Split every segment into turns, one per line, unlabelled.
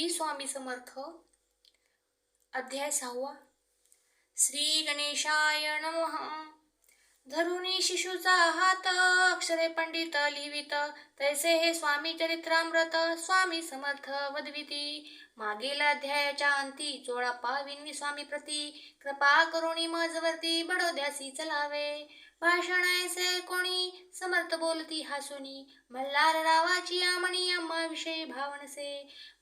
श्री स्वामी समर्थ. अध्याय 6. श्री गणेशाय नमः. धरुणी शिशुचा हात अक्षरे पंडित लिहिवित, तैसे हे स्वामी चरित्रामृत स्वामी समर्थ वदविती. मागील अध्यायाच्या अंती 16 स्वामी प्रती कृपा करुणी मजवर्ती बडोद्यासी चलावे. भाषण ऐसे कोणी समर्थ बोलती हासुनी, मल्हार रावाची आमणी आम्हा विषयी भावनसे.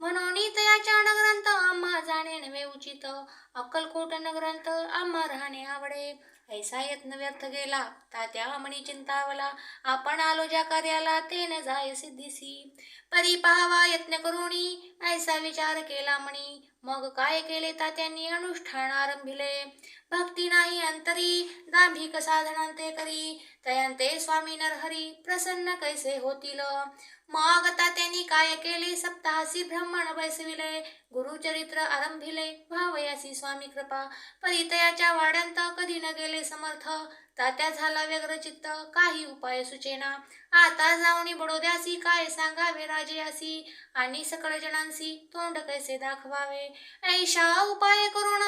म्हणून तयाच्या नग्रंथ आम्हा जाणे नव्हे उचित, अक्कलकोट नग्रंथ आम्हा राहणे आवडे. ऐसा यत्न व्यर्थ गेला तात्या मणी चिंतावला, आपण आलो ज्या कार्याला ते न जाय सिद्धीसी. परी पाहावा यत्न करुणी ऐसा विचार केला मणी, मग काय केले तात्यांनी अनुष्ठान आरंभिले. भक्ती नाही अंतरी दांभिक साधनांते करी, तयांते स्वामी नरहरी प्रसन्न कैसे होतील. मग तात्यांनी काय केले सप्ताहासी ब्राह्मण बैसविले, गुरुचरित्र आरंभिले भावयासी स्वामी कृपा. परितयाच्या वाड्यांत कधी न गेले समर्थ, तात्या झाला व्यग्रचित्त काही उपाय सुचेना. आता जाऊनी बडोद्यासी काय सांगावे राजयासी, आणि सकळ जणांसी तोंड कैसे दाखवावे. ऐशा उपाय करून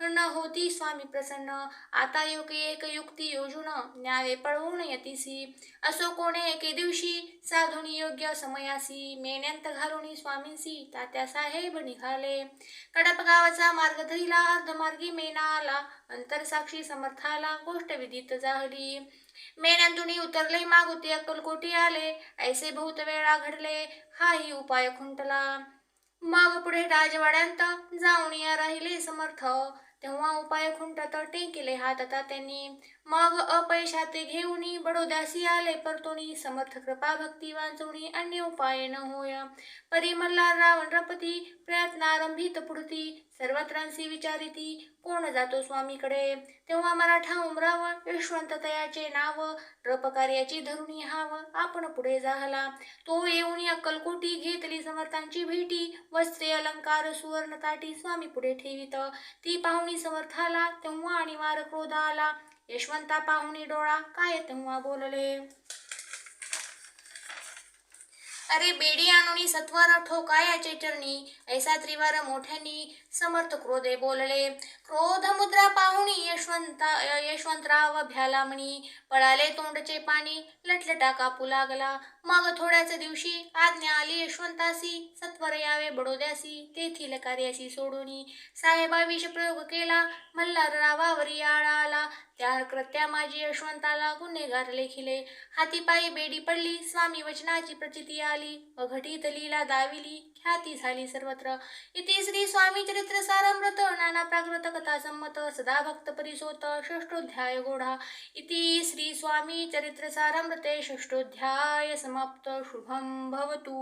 न होती स्वामी प्रसन्न, आता एक युक्ती योजून न्यावे पळवून यतीसी. असो कोणे एके दिवशी साधुनी योग्य समयासी, मेण्यांत घालून स्वामींसी तात्या साहेब निघाले. कडप गावाचा मार्ग धरिला अर्धमार्गी मेना आला, अंतरसाक्षी समर्थाला गोष्ट विदित जाहली. मेण्यांतून उतरले मागुती अक्कलकोटी आले, ऐसे बहुत वेळा घडले हाही उपाय खुंटला. मग पुढे राजवाड्यांत जाऊन या राहिले समर्थ, तेव्हा उपाय खुंटत टेकिले हात तात्यांनी. मग अपयशाते घेऊनी बडोद्यासी आले परतोनी, समर्थ कृपा भक्ती वांचवणी अन्य उपाय न होय. परी मल्हार रावण रपती प्रयत्नारंभित पुढती, सर्वत्रांसी विचारिती कोण जातो स्वामीकडे. तेव्हा मराठा उमराव यशवंत तयाचे नाव, रपकार्याची धरुणी हाव आपण पुढे जाहला. तो येऊन अक्कलकोटी घेतली समर्थांची भेटी, वस्त्रे अलंकार सुवर्ण ताटी स्वामी पुढे ठेवित. ती पाहुणी समर्थाला तेव्हा आणि वार क्रोध आला, यशवंता पाहुणी डोळा काय तेव्हा बोलले. अरे बेडी आणूनी सत्वर ठोकायाचे चरणी, ऐसा त्रिवार मोठ्यानी समर्थ क्रोधे बोलले. क्रोध मुद्रा पाहुणी यशवंतराव भ्याला म्हणी, पळाले तोंडचे पाणी लटलटा कापू लागला. मग थोड्याच दिवशी आज्ञा आली यशवंतासी, सत्वर यावे बडोद्यासी तेथील कार्यासी सोडूनी. साहेबा विष प्रयोग केला मल्हार रावावरी आळा आला, त्या कृत्या माझी यशवंताला गुन्हेगार लेखिले. हातीपायी बेडी पडली स्वामी वचनाची प्रचिती आली, अघटित लीला दाविली ख्याती झाली सर्वत्र. इति श्री स्वामी चरित्र सारामृत नाना प्राकृत कथा संमत सदा भक्त परिसोत षष्ठोध्याय गोढा. इति श्री स्वामी चरित्र सारामृते षष्ठोध्याय समाप्त. शुभम भवतु.